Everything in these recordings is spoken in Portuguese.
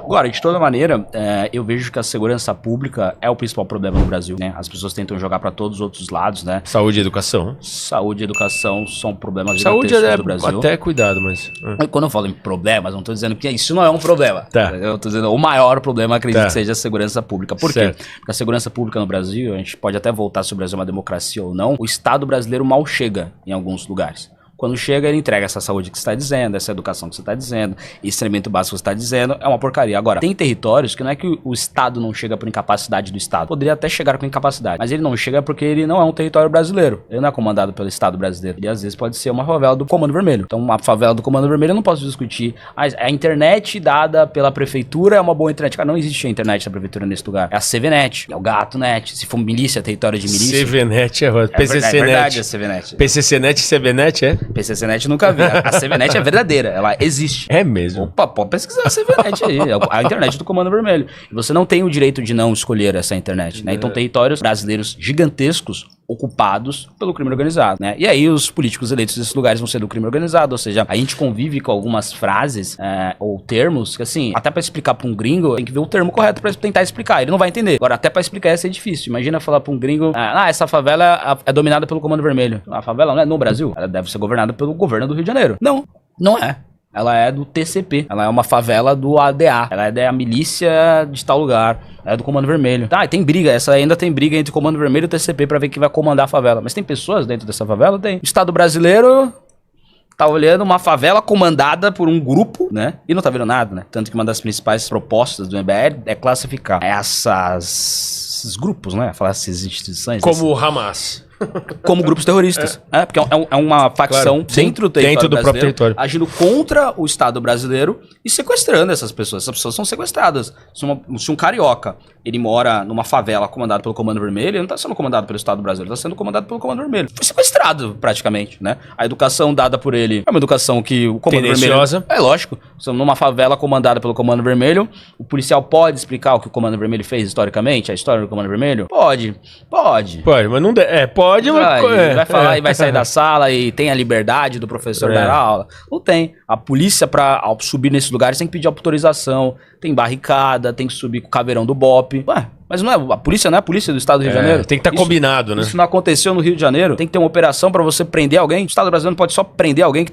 Agora, de toda maneira, eu vejo que a segurança pública é o principal problema no Brasil, né? As pessoas tentam jogar para todos os outros lados, né? Saúde e educação. Saúde e educação são problemas Saúde do Brasil. Até cuidado, mas... Quando eu falo em problemas, não tô dizendo que isso não é um problema. Tá. Eu tô dizendo o maior problema, acredito que seja a segurança pública. Por quê? Porque a segurança pública no Brasil, a gente pode até voltar se o Brasil é uma democracia ou não, o Estado brasileiro mal chega em alguns lugares. Quando chega, ele entrega essa saúde que você está dizendo, essa educação que você está dizendo, esse saneamento básico que você está dizendo, é uma porcaria. Agora, tem territórios que não é que o Estado não chega por incapacidade do Estado. Poderia até chegar com incapacidade, mas ele não chega porque ele não é um território brasileiro. Ele não é comandado pelo Estado brasileiro. Ele, às vezes, pode ser uma favela do Comando Vermelho. Então, uma favela do Comando Vermelho, eu não posso discutir. A internet dada pela prefeitura é uma boa internet. Cara, não existe a internet da prefeitura nesse lugar. É a CVNet, é o GatoNet. Se for milícia, território de milícia... CVNet é PCCNet. É verdade a CVNet. PCCNet e CVNet, é? PCCNet nunca vi. A CVNet é verdadeira, ela existe. É mesmo. Opa, pode pesquisar a CVNet aí, a internet do Comando Vermelho. E você não tem o direito de não escolher essa internet, né? Então, territórios brasileiros gigantescos ocupados pelo crime organizado, né? E aí os políticos eleitos desses lugares vão ser do crime organizado, ou seja, a gente convive com algumas frases ou termos que, assim, até pra explicar pra um gringo, tem que ver o termo correto pra tentar explicar, ele não vai entender. Agora, até pra explicar ia ser difícil. Imagina falar pra um gringo, essa favela é dominada pelo Comando Vermelho. A favela não é no Brasil, ela deve ser governada pelo governo do Rio de Janeiro. Não, não é. Ela é do TCP, ela é uma favela do ADA, ela é da milícia de tal lugar, ela é do Comando Vermelho. Tá, e tem briga, ainda tem briga entre o Comando Vermelho e o TCP pra ver quem vai comandar a favela. Mas tem pessoas dentro dessa favela? Tem. O Estado brasileiro tá olhando uma favela comandada por um grupo, né? E não tá vendo nada, né? Tanto que uma das principais propostas do MBL é classificar esses grupos, né? Falar essas instituições. Como o Hamas. Como grupos terroristas. Porque é uma facção dentro do território do próprio território, agindo contra o Estado brasileiro e sequestrando essas pessoas. Essas pessoas são sequestradas. Se um carioca, ele mora numa favela comandada pelo Comando Vermelho, ele não está sendo comandado pelo Estado brasileiro, ele está sendo comandado pelo Comando Vermelho. Foi sequestrado, praticamente, né? A educação dada por ele é uma educação que o Comando Vermelho... É lógico. Numa favela comandada pelo Comando Vermelho, o policial pode explicar o que o Comando Vermelho fez historicamente, a história do Comando Vermelho? Pode, mas não... Pode, mas... Vai falar e vai sair da sala e tem a liberdade do professor dar aula. Não tem. A polícia, ao subir nesses lugares, tem que pedir autorização, tem barricada, tem que subir com o caveirão do BOPE. Ué, mas não é, a polícia não é a polícia do Estado do Rio de Janeiro? Tem que estar combinado, né? Isso não aconteceu no Rio de Janeiro. Tem que ter uma operação pra você prender alguém. O Estado brasileiro não pode só prender alguém que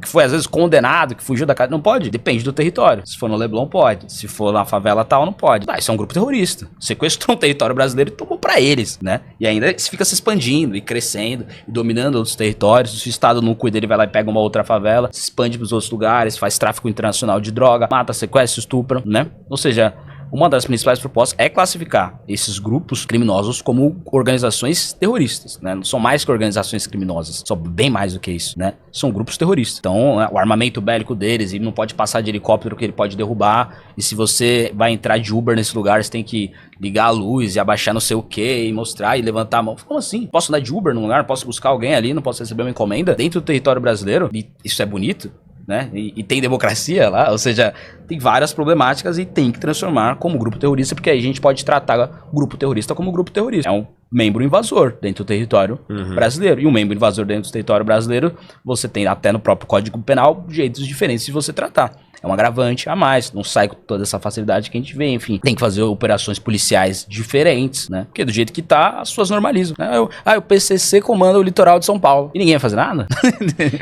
foi às vezes condenado, que fugiu da casa. Não pode. Depende do território. Se for no Leblon, pode. Se for na favela tal, não pode. Isso é um grupo terrorista. Sequestrou um território brasileiro e tomou pra eles, né? E ainda fica se expandindo e crescendo e dominando outros territórios. Se o Estado não cuida, ele vai lá e pega uma outra favela, se expande pros outros lugares, faz tráfico internacional de droga, mata, sequestra, estupra, né? Ou seja, uma das principais propostas é classificar esses grupos criminosos como organizações terroristas, né? Não são mais que organizações criminosas, são bem mais do que isso, né? São grupos terroristas. Então, o armamento bélico deles, ele não pode passar de helicóptero que ele pode derrubar, e se você vai entrar de Uber nesse lugar, você tem que ligar a luz e abaixar não sei o que, e mostrar e levantar a mão. Como assim? Posso andar de Uber num lugar? Posso buscar alguém ali? Não posso receber uma encomenda? Dentro do território brasileiro? E isso é bonito? Né? E tem democracia lá, ou seja, tem várias problemáticas e tem que transformar como grupo terrorista, porque aí a gente pode tratar o grupo terrorista como grupo terrorista. É um membro invasor dentro do território brasileiro. E um membro invasor dentro do território brasileiro, você tem até no próprio Código Penal jeitos diferentes de você tratar. É um agravante a mais, não sai com toda essa facilidade que a gente vê, enfim. Tem que fazer operações policiais diferentes, né? Porque do jeito que tá, as pessoas normalizam. Né? O PCC comanda o litoral de São Paulo. E ninguém vai fazer nada?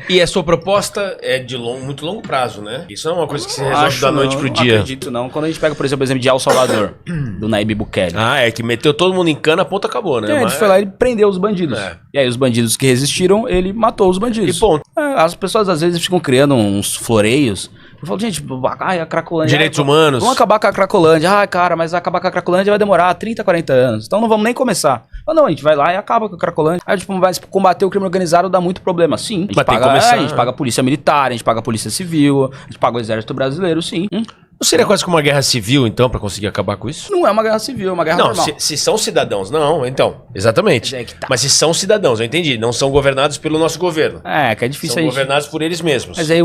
E a sua proposta é de muito longo prazo, né? Isso não é uma coisa que se resolve da noite pro dia. Não acredito, não. Quando a gente pega, por exemplo, o exemplo de El Salvador, do Nayib Bukele. É que meteu todo mundo em cana, a ponta acabou, né? Ele foi lá e prendeu os bandidos. E aí os bandidos que resistiram, ele matou os bandidos. E ponto. As pessoas às vezes ficam criando uns floreios. Eu falo, gente, a Cracolândia... Direitos humanos. Vamos acabar com a Cracolândia. Cara, mas acabar com a Cracolândia vai demorar 30, 40 anos. Então não vamos nem começar. Não, a gente vai lá e acaba com a Cracolândia. Aí, vai combater o crime organizado dá muito problema. Sim, a gente paga a polícia militar, a gente paga a polícia civil, a gente paga o exército brasileiro, sim. Não seria quase como uma guerra civil, então, pra conseguir acabar com isso? Não é uma guerra civil, é uma guerra normal. Não, se são cidadãos, não, então, exatamente. Mas, mas se são cidadãos, eu entendi, não são governados pelo nosso governo. Que é difícil. São governados por eles mesmos. Mas aí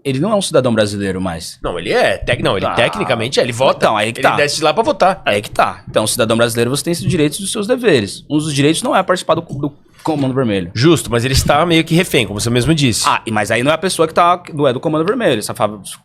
ele não é um cidadão brasileiro mais. Não, ele é. Tecnicamente ele vota. Então, aí que tá. Ele desce lá pra votar. Aí que tá. Então, cidadão brasileiro, você tem esses direitos e os seus deveres. Um dos direitos não é participar do Comando Vermelho. Justo, mas ele está meio que refém, como você mesmo disse. Mas aí não é a pessoa que não é do Comando Vermelho.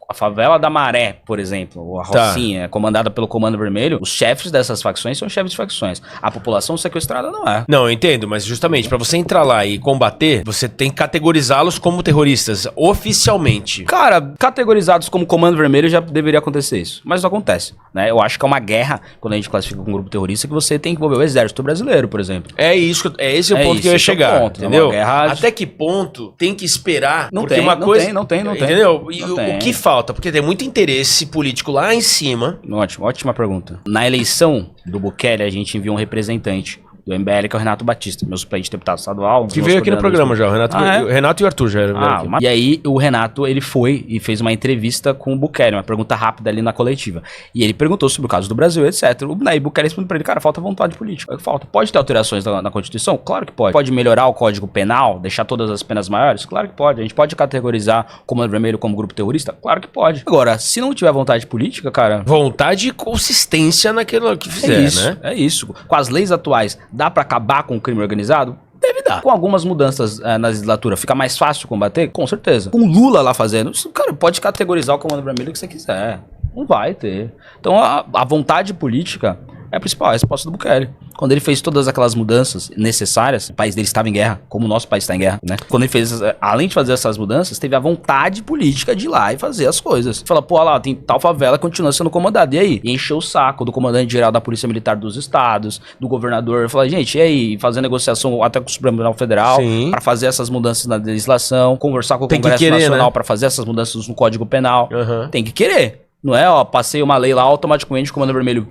A favela da Maré, por exemplo, ou a Rocinha, é comandada pelo Comando Vermelho, os chefes dessas facções são chefes de facções. A população sequestrada não é. Não, eu entendo, mas justamente pra você entrar lá e combater, você tem que categorizá-los como terroristas, oficialmente. Cara, categorizados como Comando Vermelho já deveria acontecer isso, mas não acontece, né? Eu acho que é uma guerra, quando a gente classifica como grupo terrorista, que você tem que envolver o exército brasileiro, por exemplo. Esse é o ponto que eu ia chegar, entendeu? Guerra... Até que ponto tem que esperar? Não porque tem, uma não coisa, tem, não tem. Entendeu? E não o que falta? Porque tem muito interesse político lá em cima. Ótima pergunta. Na eleição do Bukele, a gente enviou um representante do MBL, que é o Renato Batista, meu suplente de deputado estadual. Que veio aqui no programa já, o Renato e o Arthur já eram aqui. E aí o Renato, ele foi e fez uma entrevista com o Bukele, uma pergunta rápida ali na coletiva. E ele perguntou sobre o caso do Brasil, etc. Aí o Bukele respondeu pra ele, cara, falta vontade política. Falta. Pode ter alterações na Constituição? Claro que pode. Pode melhorar o Código Penal, deixar todas as penas maiores? Claro que pode. A gente pode categorizar o Comando Vermelho como grupo terrorista? Claro que pode. Agora, se não tiver vontade política, cara... Vontade e consistência naquilo que fizer, né? É isso. Com as leis atuais, dá pra acabar com o crime organizado? Deve dar. Com algumas mudanças na legislatura, fica mais fácil combater? Com certeza. Com Lula lá fazendo, cara, pode categorizar o Comando Vermelho que você quiser. Não vai ter. Então a vontade política é a principal, é a resposta do Bukele. Quando ele fez todas aquelas mudanças necessárias, o país dele estava em guerra, como o nosso país está em guerra, né? Quando ele fez, além de fazer essas mudanças, teve a vontade política de ir lá e fazer as coisas. Fala, pô, olha lá, tem tal favela que continua sendo comandada. E aí? E encheu o saco do comandante-geral da Polícia Militar dos Estados, do governador. Fala, gente, e aí? Fazer negociação até com o Supremo Tribunal Federal para fazer essas mudanças na legislação, conversar com o Congresso Nacional, né? Para fazer essas mudanças no Código Penal. Tem que querer. Não é, passei uma lei lá, automaticamente o Comando Vermelho...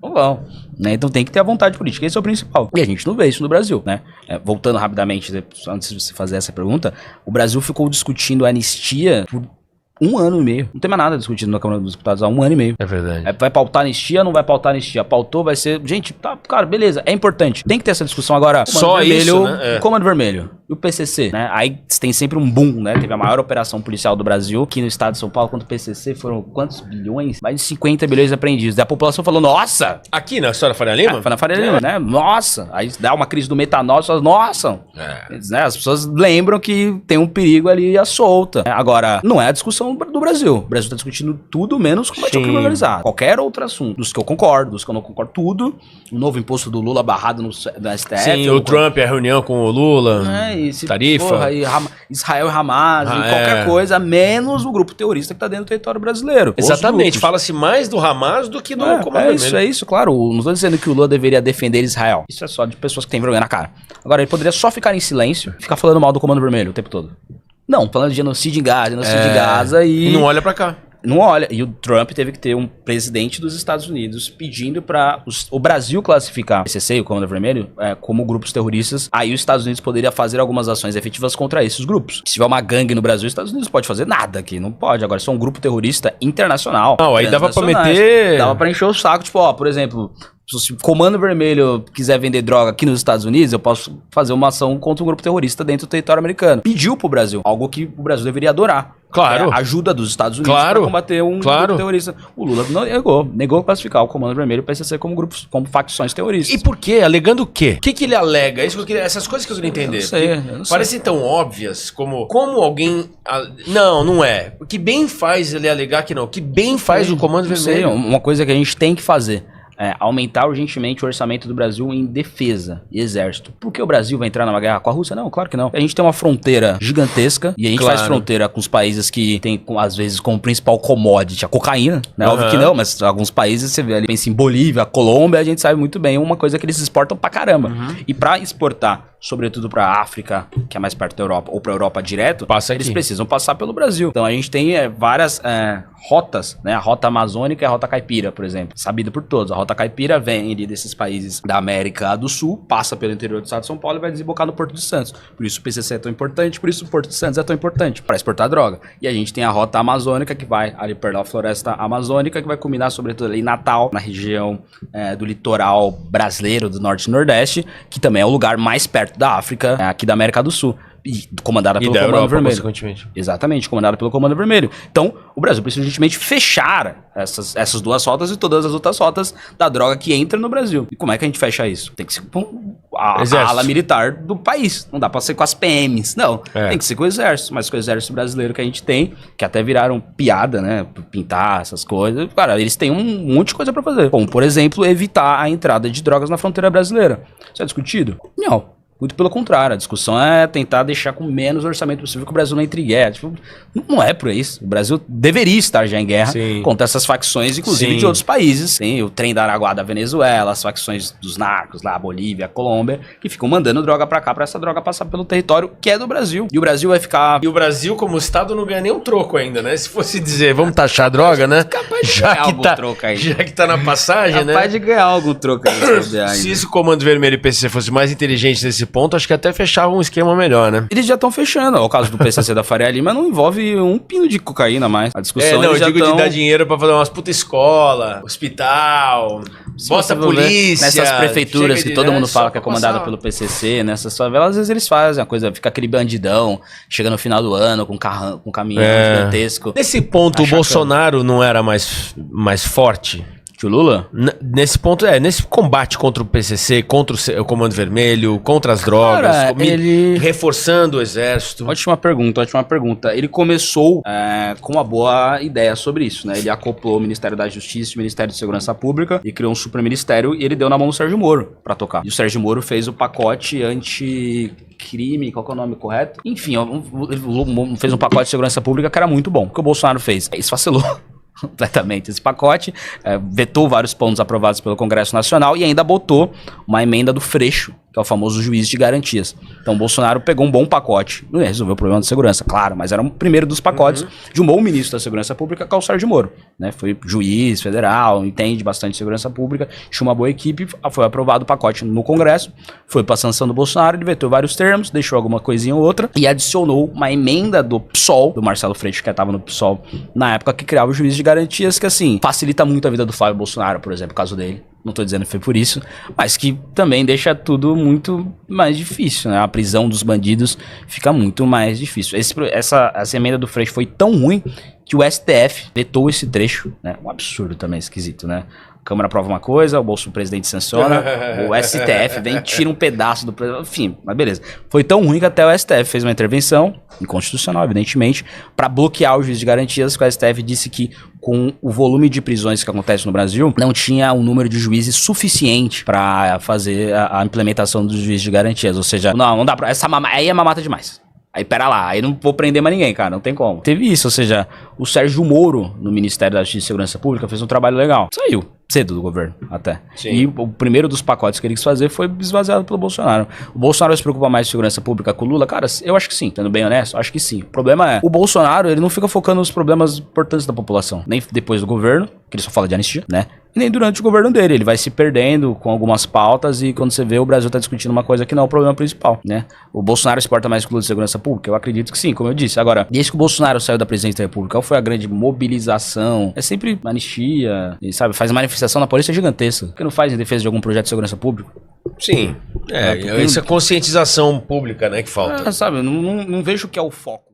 Não vão. Né? Então tem que ter a vontade política, esse é o principal. E a gente não vê isso no Brasil, né? Voltando rapidamente, antes de você fazer essa pergunta, o Brasil ficou discutindo a anistia por 1 ano e meio. Não tem mais nada discutido na Câmara dos Deputados há 1 ano e meio. É verdade. Vai pautar anistia ou não vai pautar anistia? Pautou, vai ser... Gente, tá, cara, beleza, é importante. Tem que ter essa discussão agora. Só vermelho, isso, né? O Comando Vermelho e o PCC, né? Aí tem sempre um boom, né? Teve a maior operação policial do Brasil, aqui no estado de São Paulo, quanto o PCC, foram quantos bilhões? Mais de 50 bilhões apreendidos. Daí a população falou, nossa! Aqui na história da Faria Lima? Foi na Faria Lima, né? Nossa! Aí dá uma crise do metanol, as pessoas, nossa! Né? As pessoas lembram que tem um perigo ali à solta. Agora, não é a discussão do Brasil. O Brasil tá discutindo tudo menos combate ao crime organizado. Qualquer outro assunto. Dos que eu concordo, dos que eu não concordo, tudo. O novo imposto do Lula barrado no STF. Sim, o Trump, a reunião com o Lula. Tarifa. Porra, Israel e Hamas, e qualquer coisa, menos o grupo terrorista que tá dentro do território brasileiro. Exatamente. Fala-se mais do Hamas do que do Comando Vermelho. É isso, claro. Não estou dizendo que o Lula deveria defender Israel. Isso é só de pessoas que têm vergonha na cara. Agora, ele poderia só ficar em silêncio, ficar falando mal do Comando Vermelho o tempo todo. Não, falando de genocídio em Gaza, e não olha pra cá. Não olha. E o Trump teve que ter um presidente dos Estados Unidos pedindo para o Brasil classificar o PCC e o Comando Vermelho como grupos terroristas. Aí os Estados Unidos poderiam fazer algumas ações efetivas contra esses grupos. Se tiver uma gangue no Brasil, os Estados Unidos não pode fazer nada aqui. Não pode. Agora, se é um grupo terrorista internacional. Não, aí dava pra meter... Dava pra encher o saco. Tipo, por exemplo... Se o Comando Vermelho quiser vender droga aqui nos Estados Unidos, eu posso fazer uma ação contra um grupo terrorista dentro do território americano. Pediu pro Brasil, algo que o Brasil deveria adorar. Claro. A ajuda dos Estados Unidos para combater um grupo terrorista. O Lula negou classificar o Comando Vermelho e o PCC como grupos, como facções terroristas. E por quê? Alegando o quê? O que ele alega? Essas coisas que eu queria entender. Eu não sei. Parecem tão óbvias como alguém... Não é. O que bem faz ele alegar que não? O que bem faz o Comando Vermelho? Uma coisa que a gente tem que fazer. Aumentar urgentemente o orçamento do Brasil em defesa e exército. Por que o Brasil vai entrar numa guerra com a Rússia? Não, claro que não. A gente tem uma fronteira gigantesca e a gente faz fronteira com os países que tem, às vezes, como principal commodity a cocaína, né? Óbvio que não, mas alguns países, você vê ali, pensa em Bolívia, Colômbia, a gente sabe muito bem uma coisa que eles exportam pra caramba. E pra exportar, sobretudo pra África, que é mais perto da Europa, ou pra Europa direto, eles precisam passar pelo Brasil. Então a gente tem várias rotas, né? A rota amazônica e a rota caipira, por exemplo, sabida por todos. A rota caipira vem ali desses países da América do Sul, passa pelo interior do estado de São Paulo e vai desembocar no Porto de Santos. Por isso o PCC é tão importante, por isso o Porto de Santos é tão importante para exportar droga. E a gente tem a rota amazônica que vai ali perto da floresta amazônica, que vai culminar sobretudo ali em Natal, na região do litoral brasileiro, do norte e nordeste, que também é o lugar mais perto da África, aqui da América do Sul. E comandada pelo da Comando Europa, Vermelho. consequentemente. Exatamente, comandada pelo Comando Vermelho. Então, o Brasil precisa urgentemente fechar essas duas rotas e todas as outras rotas da droga que entra no Brasil. E como é que a gente fecha isso? Tem que ser com a ala militar do país. Não dá pra ser com as PMs. Não, tem que ser com o exército. Mas com o exército brasileiro que a gente tem, que até viraram piada, né? Pintar essas coisas. Cara, eles têm um monte de coisa pra fazer. Como, por exemplo, evitar a entrada de drogas na fronteira brasileira. Isso é discutido? Não. Muito pelo contrário, a discussão é tentar deixar com menos orçamento possível que o Brasil não entre em guerra. Tipo, não é por isso. O Brasil deveria estar já em guerra contra essas facções, inclusive de outros países. Tem o trem da Araguá da Venezuela, as facções dos narcos lá, a Bolívia, a Colômbia, que ficam mandando droga pra cá, pra essa droga passar pelo território que é do Brasil. E o Brasil vai ficar... E o Brasil, como Estado, não ganha nem um troco ainda, né? Se fosse dizer, vamos taxar a droga, né? Capaz de ganhar algum troco aí. Já que tá na passagem, né? Capaz de ganhar algum troco aí. Se esse Comando Vermelho e PCC fosse mais inteligente nesse ponto, acho que até fechava um esquema melhor, né? Eles já estão fechando. O caso do PCC da Faria Lima não envolve um pino de cocaína mais. A discussão eu digo de dar dinheiro pra fazer umas puta escola, hospital, bota polícia. Nessas prefeituras que todo mundo fala que é comandada pelo PCC, nessas favelas, às vezes eles fazem a coisa, fica aquele bandidão, chega no final do ano com um caminhão gigantesco. Nesse ponto, o Bolsonaro não era mais forte? Tio Lula? Nesse ponto, nesse combate contra o PCC, contra o Comando Vermelho, contra as drogas, reforçando o exército. Ótima pergunta. Ele começou com uma boa ideia sobre isso, né? Ele acoplou o Ministério da Justiça e o Ministério de Segurança Pública e criou um superministério e ele deu na mão do Sérgio Moro pra tocar. E o Sérgio Moro fez o pacote anti-crime, qual que é o nome correto? Enfim, ele fez um pacote de segurança pública que era muito bom. O que o Bolsonaro fez? Esfacelou completamente esse pacote, vetou vários pontos aprovados pelo Congresso Nacional e ainda botou uma emenda do Freixo, que é o famoso juiz de garantias. Então o Bolsonaro pegou um bom pacote, não ia resolver o problema de segurança, claro, mas era o primeiro dos pacotes de um bom ministro da Segurança Pública, que é o Sérgio Moro, né? Foi juiz federal, entende bastante de segurança pública, tinha uma boa equipe, foi aprovado o pacote no Congresso, foi para a sanção do Bolsonaro, ele vetou vários termos, deixou alguma coisinha ou outra e adicionou uma emenda do PSOL, do Marcelo Freixo, que estava no PSOL na época, que criava o juiz de garantias, que assim, facilita muito a vida do Flávio Bolsonaro, por exemplo, o caso dele. Não tô dizendo que foi por isso, mas que também deixa tudo muito mais difícil, né? A prisão dos bandidos fica muito mais difícil. Essa emenda do Freixo foi tão ruim que o STF vetou esse trecho, né? Um absurdo também, esquisito, né? A Câmara aprova uma coisa, o presidente sanciona, o STF vem e tira um pedaço do... Enfim, mas beleza. Foi tão ruim que até o STF fez uma intervenção, inconstitucional, evidentemente, para bloquear o juiz de garantias, que o STF disse que com o volume de prisões que acontece no Brasil, não tinha um número de juízes suficiente para fazer a implementação dos juízes de garantias. Ou seja, não dá pra... Aí é mamata demais. Aí pera lá, aí não vou prender mais ninguém, cara, não tem como. Teve isso, ou seja, o Sérgio Moro, no Ministério da Justiça e Segurança Pública, fez um trabalho legal. Saiu cedo do governo, até. Sim. E o primeiro dos pacotes que ele quis fazer foi esvaziado pelo Bolsonaro. O Bolsonaro se preocupa mais com segurança pública com o Lula? Cara, eu acho que sim, sendo bem honesto, acho que sim. O problema é, o Bolsonaro, ele não fica focando nos problemas importantes da população, nem depois do governo, que ele só fala de anistia, né? E nem durante o governo dele, ele vai se perdendo com algumas pautas e quando você vê, o Brasil tá discutindo uma coisa que não é o problema principal, né? O Bolsonaro se porta mais com o Lula de segurança pública? Eu acredito que sim, como eu disse. Agora, desde que o Bolsonaro saiu da presidência da República, qual foi a grande mobilização? É sempre anistia, e, sabe, faz manifestação na polícia gigantesca. Por que não faz em defesa de algum projeto de segurança pública? Sim, isso é conscientização pública, né, que falta. Sabe, não vejo que é o foco.